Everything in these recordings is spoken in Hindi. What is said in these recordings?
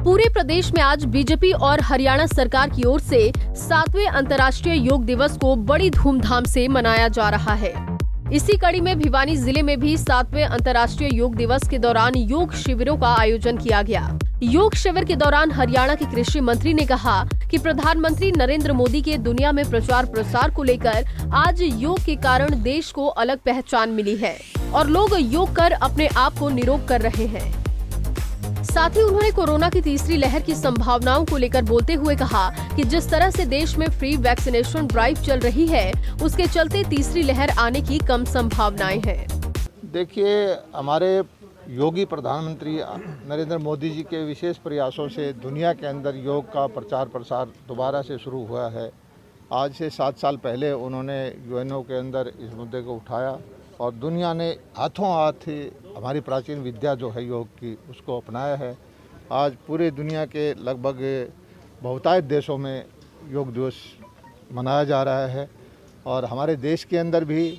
पूरे प्रदेश में आज बीजेपी और हरियाणा सरकार की ओर से 7वें अंतर्राष्ट्रीय योग दिवस को बड़ी धूमधाम से मनाया जा रहा है। इसी कड़ी में भिवानी जिले में भी 7वें अंतर्राष्ट्रीय योग दिवस के दौरान योग शिविरों का आयोजन किया गया। योग शिविर के दौरान हरियाणा के कृषि मंत्री ने कहा कि प्रधानमंत्री नरेंद्र मोदी के दुनिया में प्रचार प्रसार को लेकर आज योग के कारण देश को अलग पहचान मिली है और लोग योग कर अपने आप को निरोग कर रहे हैं। साथ ही उन्होंने कोरोना की तीसरी लहर की संभावनाओं को लेकर बोलते हुए कहा कि जिस तरह से देश में फ्री वैक्सीनेशन ड्राइव चल रही है, उसके चलते तीसरी लहर आने की कम संभावनाएं हैं। देखिए, हमारे योगी प्रधानमंत्री नरेंद्र मोदी जी के विशेष प्रयासों से दुनिया के अंदर योग का प्रचार प्रसार दोबारा से शुरू हुआ है। आज से 7 साल पहले उन्होंने यूएनओ के अंदर इस मुद्दे को उठाया और दुनिया ने हाथों हाथ हमारी प्राचीन विद्या जो है योग की, उसको अपनाया है। आज पूरे दुनिया के लगभग बहुतायत देशों में योग दिवस मनाया जा रहा है और हमारे देश के अंदर भी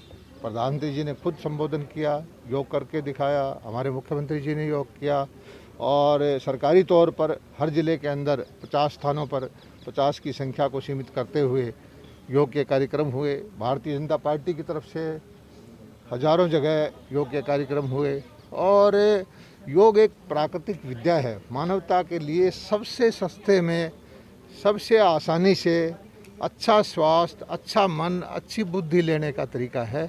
प्रधानमंत्री जी ने खुद संबोधन किया, योग करके दिखाया, हमारे मुख्यमंत्री जी ने योग किया और सरकारी तौर पर हर ज़िले के अंदर 50 स्थानों पर 50 की संख्या को सीमित करते हुए योग के कार्यक्रम हुए। भारतीय जनता पार्टी की तरफ से हजारों जगह योग के कार्यक्रम हुए और योग एक प्राकृतिक विद्या है। मानवता के लिए सबसे सस्ते में, सबसे आसानी से अच्छा स्वास्थ्य, अच्छा मन, अच्छी बुद्धि लेने का तरीका है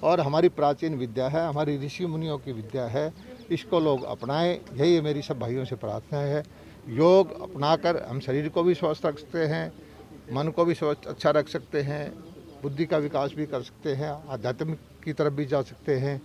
और हमारी प्राचीन विद्या है, हमारी ऋषि मुनियों की विद्या है। इसको लोग अपनाएं, यही मेरी सब भाइयों से प्रार्थना है। योग अपनाकर हम शरीर को भी स्वस्थ रख सकते हैं, मन को भी स्वस्थ अच्छा रख सकते हैं, बुद्धि का विकास भी कर सकते हैं, आध्यात्मिक की तरफ भी जा सकते हैं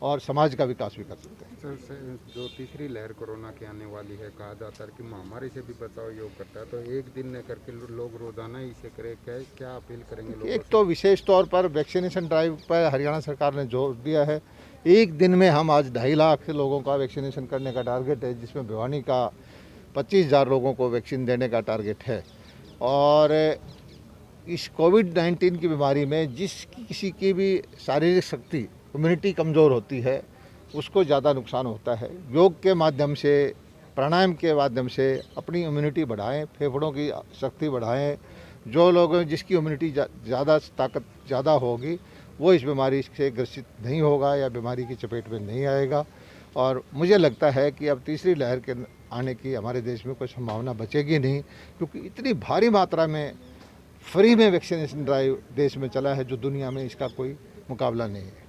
और समाज का विकास भी कर सकते हैं। सर, जो तीसरी लहर कोरोना की आने वाली है, कहा जाता है कि महामारी से भी बचाव योग करता है, तो एक दिन न करके लोग रोजाना ही इसे करें, क्या अपील करेंगे लोगों एक तो विशेष तौर पर वैक्सीनेशन ड्राइव पर हरियाणा सरकार ने जोर दिया है। एक दिन में हम आज 2.5 लाख लोगों का वैक्सीनेशन करने का टारगेट है, जिसमें भिवानी का 25,000 लोगों को वैक्सीन देने का टारगेट है। और इस कोविड-19 की बीमारी में किसी की भी शारीरिक शक्ति, इम्यूनिटी कमज़ोर होती है, उसको ज़्यादा नुकसान होता है। योग के माध्यम से, प्राणायाम के माध्यम से अपनी इम्यूनिटी बढ़ाएं, फेफड़ों की शक्ति बढ़ाएं। जो लोग जिसकी इम्यूनिटी ज़्यादा ताकत ज़्यादा होगी, वो इस बीमारी से ग्रसित नहीं होगा या बीमारी की चपेट में नहीं आएगा। और मुझे लगता है कि अब तीसरी लहर के आने की हमारे देश में कोई संभावना बचेगी नहीं, क्योंकि इतनी भारी मात्रा में फ्री में वैक्सीनेशन ड्राइव देश में चला है, जो दुनिया में इसका कोई मुकाबला नहीं है।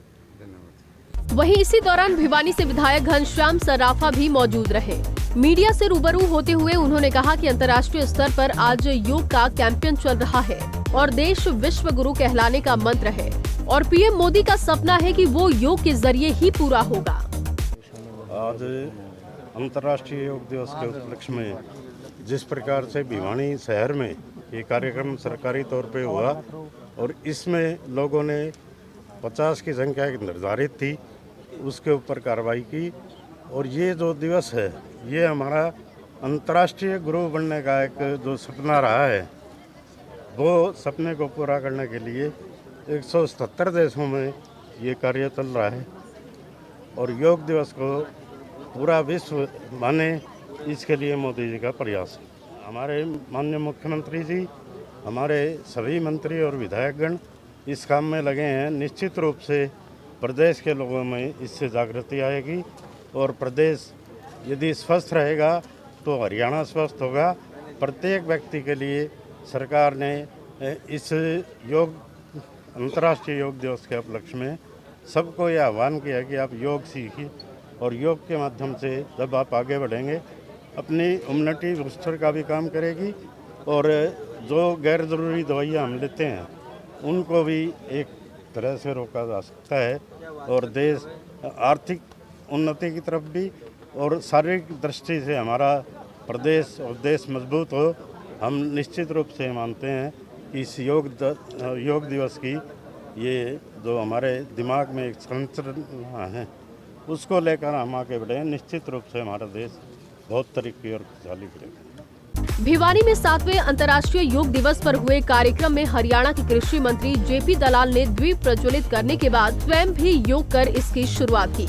वहीं इसी दौरान भिवानी से विधायक घनश्याम सर्राफा भी मौजूद रहे। मीडिया से रूबरू होते हुए उन्होंने कहा कि अंतर्राष्ट्रीय स्तर पर आज योग का कैंपेन चल रहा है और देश विश्व गुरु कहलाने का मंत्र है और पीएम मोदी का सपना है कि वो योग के जरिए ही पूरा होगा। आज अंतर्राष्ट्रीय योग दिवस के उपलक्ष्य में जिस प्रकार से भिवानी शहर में ये कार्यक्रम सरकारी तौर पे हुआ और इसमें लोगों ने 50 की संख्या निर्धारित थी, उसके ऊपर कार्रवाई की और ये जो दिवस है, ये हमारा अंतर्राष्ट्रीय गुरु बनने का एक जो सपना रहा है, वो सपने को पूरा करने के लिए 177 देशों में ये कार्य चल रहा है और योग दिवस को पूरा विश्व माने, इसके लिए मोदी जी का प्रयास है। हमारे माननीय मुख्यमंत्री जी, हमारे सभी मंत्री और विधायकगण इस काम में लगे हैं। निश्चित रूप से प्रदेश के लोगों में इससे जागृति आएगी और प्रदेश यदि स्वस्थ रहेगा तो हरियाणा स्वस्थ होगा। प्रत्येक व्यक्ति के लिए सरकार ने इस अंतर्राष्ट्रीय योग दिवस के उपलक्ष्य में सबको यह आह्वान किया कि आप योग सीखिए और योग के माध्यम से जब आप आगे बढ़ेंगे, अपनी इम्यूनिटी बूस्टर का भी काम करेगी और जो गैर ज़रूरी दवाइयाँ हम लेते हैं उनको भी एक तरह से रोका जा सकता है और देश आर्थिक उन्नति की तरफ भी और शारीरिक दृष्टि से हमारा प्रदेश और देश मजबूत हो। हम निश्चित रूप से मानते हैं कि इस योग दिवस की ये जो हमारे दिमाग में एक संरचना है, उसको लेकर हम आगे बढ़े। निश्चित रूप से हमारा देश बहुत तरक्की और खुशहाली करेगा। भिवानी में 7वें अंतर्राष्ट्रीय योग दिवस पर हुए कार्यक्रम में हरियाणा के कृषि मंत्री जेपी दलाल ने द्वीप प्रज्वलित करने के बाद स्वयं भी योग कर इसकी शुरुआत की।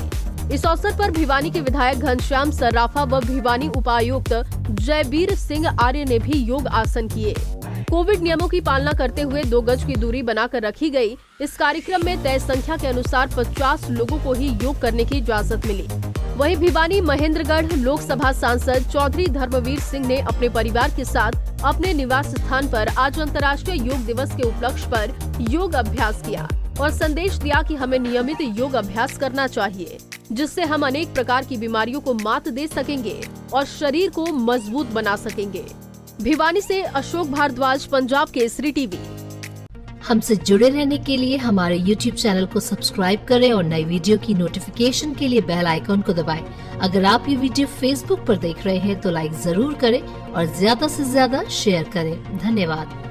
इस अवसर पर भिवानी के विधायक घनश्याम सर्राफा व भिवानी उपायुक्त जयवीर सिंह आर्य ने भी योग आसन किए। कोविड नियमों की पालना करते हुए 2 गज की दूरी बनाकर रखी गई। इस कार्यक्रम में तय संख्या के अनुसार 50 लोगों को ही योग करने की इजाजत मिली। वहीं भिवानी महेंद्रगढ़ लोकसभा सांसद चौधरी धर्मवीर सिंह ने अपने परिवार के साथ अपने निवास स्थान पर आज अंतर्राष्ट्रीय योग दिवस के उपलक्ष्य पर योग अभ्यास किया और संदेश दिया कि हमें नियमित योग अभ्यास करना चाहिए, जिससे हम अनेक प्रकार की बीमारियों को मात दे सकेंगे और शरीर को मजबूत बना सकेंगे। भिवानी से अशोक भारद्वाज, पंजाब केसरी टीवी। हमसे जुड़े रहने के लिए हमारे YouTube चैनल को सब्सक्राइब करें और नई वीडियो की नोटिफिकेशन के लिए बेल आइकॉन को दबाएं। अगर आप ये वीडियो Facebook पर देख रहे हैं तो लाइक जरूर करें और ज्यादा से ज्यादा शेयर करें। धन्यवाद।